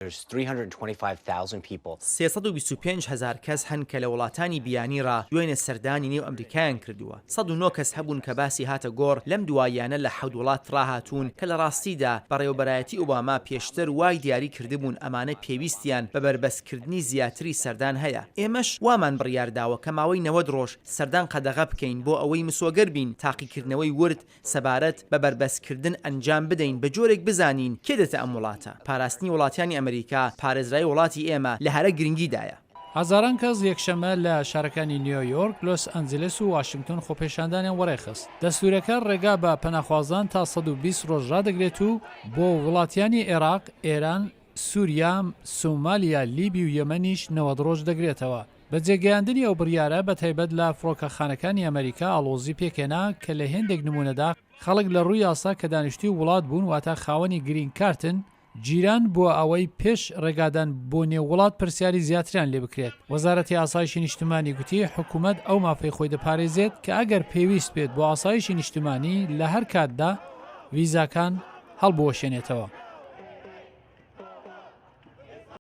There's 325,000 people. 325,000 کەس هەن کە لە وڵاتانی بیانیڕا دوێنێ سەردانی نێو ئەمریکایان کردووە. 109 کەس هەبوون کە باسی هاتە گۆڕ لەم دواییانە لە 7 وڵات ڕاهاتوون کە لە ڕاستیدا بەڕێوەبەرایەتی ئۆباما پێشتر وای دیاری کردبوون ئەمانە پێویستیان بە بەربەستکردنی زیاتری سەردان هەیە. ئێمەش وامان بڕیارداوە کە ماوەی 90 ڕۆژ سەردان قەدەغە بکەین بۆ ئەوەی مسۆگەر بین تاقیکردنەوەی ورد سەبارەت بە بەربەستکردن ئەنجام بدەین بە جۆرێک بزانین کێ دێتە ئەم وڵاتە. پاراستنی وڵاتیانی ئەمریکا پارێزرای وڵاتی ئێمە لە هەرە گرنگیدایە. هەزاران کەس یەکشەمە لە شارەکانی نیویۆرک، لۆس ئەنجلس و واشنگتن خۆپێشاندانیان وەڕێخست. دەستورەکە ڕێگا بە پەناخوازان تا 120 ڕۆژ ڕادەگرێت و بۆ وڵاتیانی عێراق، ئێران، سووریا، سومالیا، لیبی و یەمەنیش 90 ڕۆژ دەگرێتەوە. بە جێگەیاندنی ئەو بڕیارە بە تایبەت لە فڕۆکەخانەکانی ئەمریکا ئاڵۆزی پێکێنا کە لە هێندێک نمونەدا خەڵک لە ڕووی یاسا کە دانیشتی وڵات بوون واتە خاوەنی گرین کارتن جیران بۆ ئەوەی پێش ڕێگادان بۆ نێووڵات پرسیاری زیاتریان لێ بکرێت. وەزارەتی ئاسایشی نیشتیمانی گوتی حکوومەت ئەو مافەی خۆی دەپارێزێت کە ئەگەر پێویست بێت بۆ ئاسایشی نیشتیمانی لە هەر کاتدا ویزاکان هەڵبوەشێنێتەوە.